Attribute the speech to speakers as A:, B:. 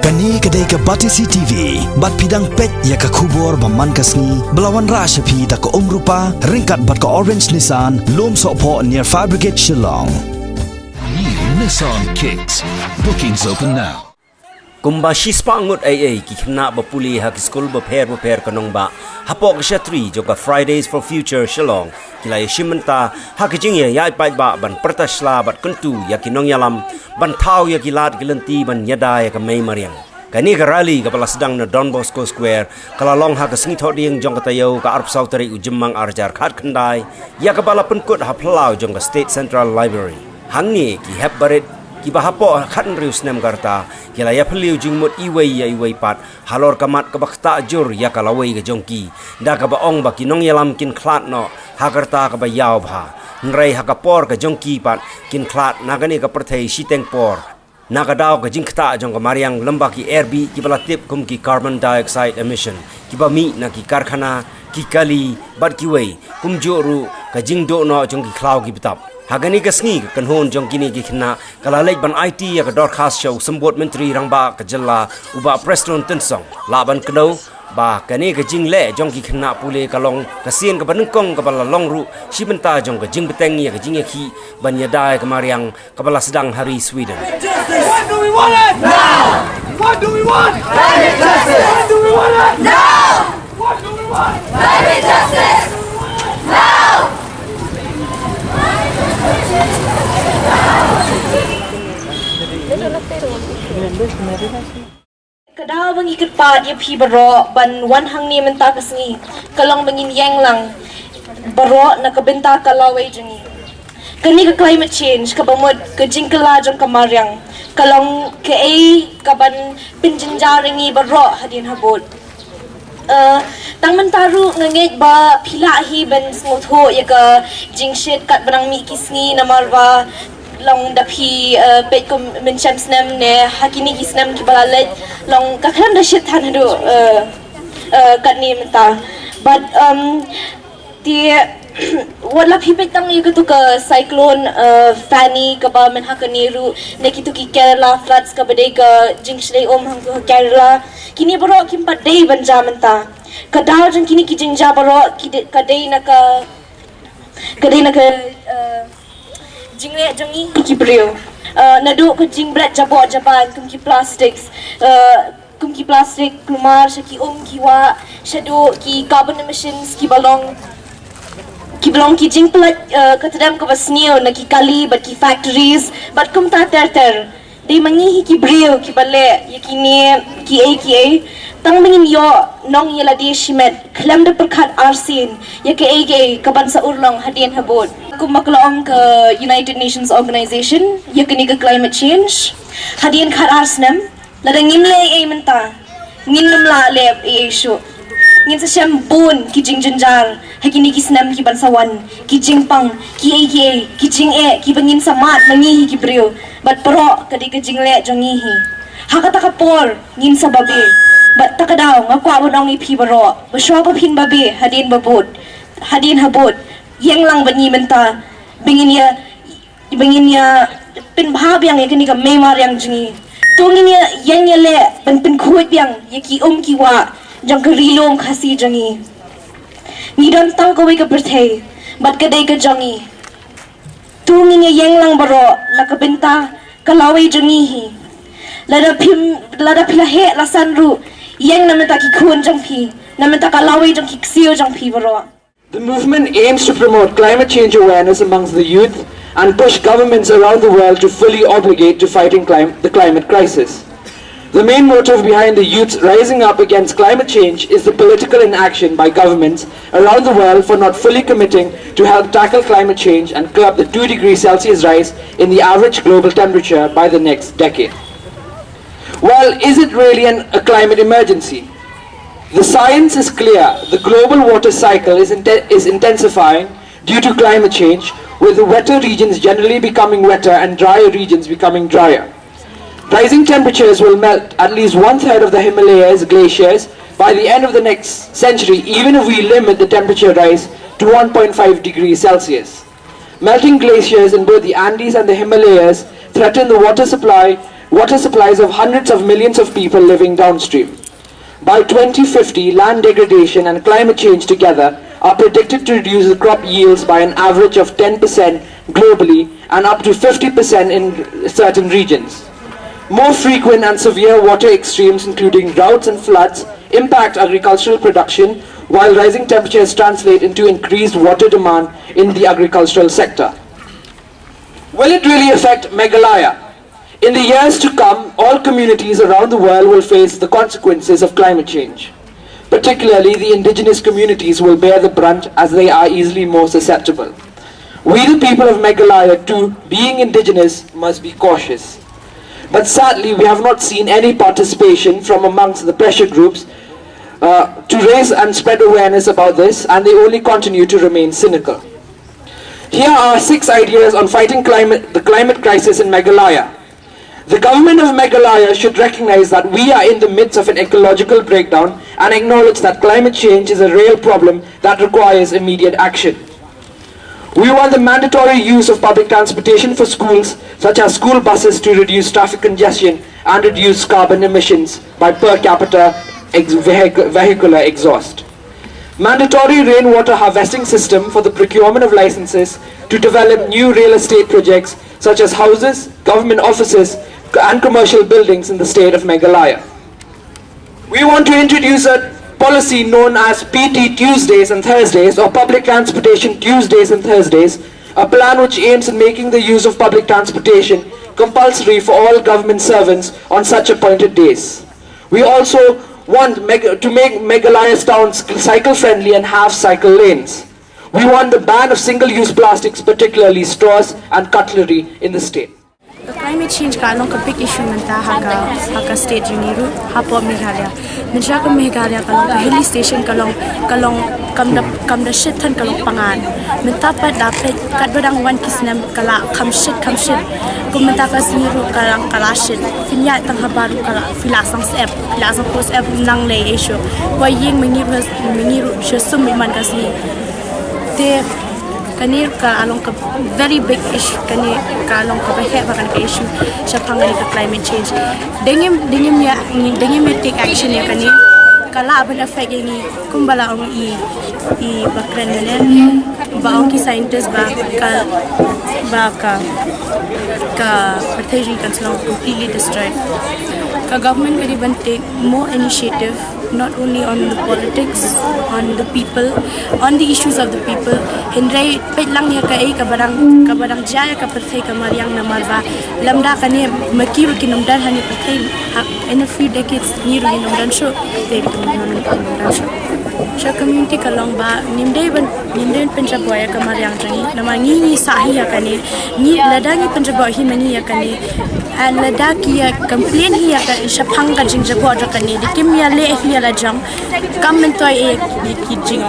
A: Kani kedai ke Batisi TV, bat pidang pet ya ke kubur baman kasni, belawan rasa pi da ke rupa, ringkat bat ke Orange Nissan, lom sokpo near Fire Brigade Shillong.
B: New Nissan Kicks. Bookings open now.
C: Kumba shispa ngut AA ki kena bapuli hak school baper kanong ba hapok shatri joka Fridays for Future Shillong kila yashimenta hak jingye yai pai ba ban pertasla bat kentu ya kinong yalam ban thau ya kilat gilenti ban yada ya kamei mariang kani ka rally ka pala sedang na Don Bosco Square kala long hak singi thoding jong katayo ka arp sautari ujemang arjar khat khandai ya ka pala penkut haplau jong ka State Central Library hangni ki hap barit Kiba hapo khan rius nem garta kila ya phliu jingmut iwei pat halor kamat kabakta jur ya kalawei ga jongki da ka ba ong ba kinong yalam kin khlat no hagarta ka ba yaw bha nrei hakapor ka jongki pat kin khlat nagani ka perthei siteng por nagadao ka jingkta jong ka mariang lamba ki airbi ki bala tip kum ki carbon dioxide emission kiba mi na ki karkhana ki kali bat ki wei kum joru ka jingdo no jong ki khlaw ki bitap Hagani kasngi kan hon jong kini ki khna kalalek ban IT ya ka dorkhas show sambot menteri rangba ka jalla uba Preston Tensong laban kdo ba kani ka jingle jong ki khna pule kalong kasien ka banungkong ka bala longru shibenta jong ka jing beteng ya ka jingeki ban yadai ka mariang ka bala sedang hari Sweden.
D: What do we want it now? What do we want? Climate justice. What do we want it now? What do we want? Climate justice. Now.
E: Kadang bang ikut pat ya pi baro ban wan hang ni menta kasni kalong bangin yang lang baro na kabenta kalawai jengi kani ka climate change ka bamod ka jingkala jong kamaryang kalong ke ai ka ban pinjinjaringi baro hadin habot tang mentaru ngengek ba pila hi ban smotho ya ka jingshet kat banang mi kisni namarwa long dapi pet ko mencam senam ne hakini ki senam ki balalet long kakhan da shit han hadu kat ni menta but the wala pipet tang yu tu ka cyclone Fani ka ba men hakaniru ne kitu ki Kerala floods ka bade ka jingshle om hang ko Kerala kini baro kimpat dei banja menta kadal jeng kini ki jingja baro ki kadei na ka jingle jongi ki brio nadu ko jingblat jabo jaban kumki plastics kumki plastic kumar shaki ki wa shado ki carbon emissions ki balong ki jingplat katadam ko basnio na ki kali but ki factories but kum ta ter de mangi ki brio ki bale yakini ki tang mingin yo nong yela de shimet klam de perkhat arsin yake kaban sa urlong hadien habot kumaklaong ka United Nations Organization yakini ka climate change hadien khat arsnam ladangin le ai menta nginum la le ai shu ngin sa shambun ki jingjinjar hakini ki snam ki bansawan ki jingpang ki jing ki bangin samat mangi ki brio bat pro kadi ka jingle jongi hi hakata ka por ngin sa babe bat takadaw ngakwa bonong ipi baro baswa ko pin babe hadin habot yang lang banyi menta bingin ya pin bhab yang yakini ka memar yang jingi tungin ya yang le pin khut yang yaki ki wa jang rilong khasi jangi ni don tang ko ka birthday bat kadai ka jangi tungin ya yang lang baro nakabenta kalawai jangi hi lada pila he la sanru yang namenta ki khun jang pi namenta kalawai jang ki ksio jang pi baro.
F: The movement aims to promote climate change awareness amongst the youth and push governments around the world to fully obligate to fighting the climate crisis. The main motive behind the youths rising up against climate change is the political inaction by governments around the world for not fully committing to help tackle climate change and curb the 2 degrees Celsius rise in the average global temperature by the next decade. Well, is it really a climate emergency? The science is clear. The global water cycle is intensifying due to climate change, with the wetter regions generally becoming wetter and drier regions becoming drier. Rising temperatures will melt at least 1/3 of the Himalayas glaciers by the end of the next century, even if we limit the temperature rise to 1.5 degrees Celsius. Melting glaciers in both the Andes and the Himalayas threaten the water supply water supplies of hundreds of millions of people living downstream. By 2050, land degradation and climate change together are predicted to reduce the crop yields by an average of 10% globally and up to 50% in certain regions. More frequent and severe water extremes, including droughts and floods, impact agricultural production, while rising temperatures translate into increased water demand in the agricultural sector. Will it really affect Meghalaya? In the years to come, all communities around the world will face the consequences of climate change. Particularly, the indigenous communities will bear the brunt as they are easily more susceptible. We, the people of Meghalaya, too, being indigenous, must be cautious. But sadly, we have not seen any participation from amongst the pressure groups to raise and spread awareness about this, and they only continue to remain cynical. Here are 6 ideas on fighting the climate crisis in Meghalaya. The government of Meghalaya should recognize that we are in the midst of an ecological breakdown and acknowledge that climate change is a real problem that requires immediate action. We want the mandatory use of public transportation for schools, such as school buses, to reduce traffic congestion and reduce carbon emissions by per capita vehicular exhaust. Mandatory rainwater harvesting system for the procurement of licenses to develop new real estate projects such as houses, government offices and commercial buildings in the state of Meghalaya. We want to introduce a policy known as PT Tuesdays and Thursdays, or Public Transportation Tuesdays and Thursdays, a plan which aims at making the use of public transportation compulsory for all government servants on such appointed days. We also want to make Meghalaya's towns cycle friendly and have cycle lanes. We want the ban of single-use plastics, particularly straws and cutlery, in the state.
G: The climate change ka long ka big issue menta haka state uniru hapo Meghalaya. Menja ka Meghalaya ka long ka hilly station ka long kam da shit than ka long pangan. Menta pa dapat kat badang wan kisnam kala kam shit kum menta ka siniru kala shit finya tang habaru kala filasang post app nang le issue. Wa ying mengiru shesum man ka si te kanir ka along ka very big issue kanir ka along ka bahe bakan ka issue sa pangali ka climate change dengem take action ya kanir kala ban affect ni kumbala ong i bakran menen ba ong ki scientist ba ka strategy kan slang completely destroyed ka government kadi ban take more initiative not only on the politics, on the people, on the issues of the people. Hindray petlang niya ka barang jaya ka perthai ka mariang na marva lamda kani makiru kinumdan hani perthai in a few decades niru kinumdan sho te kinumdan sho. So community ka long ba nimday Punjab boy ka mariang tangi nama ngi sahi ya kani ni ladangi Punjab boy hi mani ya kani and ladaki ya complain hi ya ka shapang ka jing jabo kani dikim ya le hi ya la jam kam mentoi e ki jing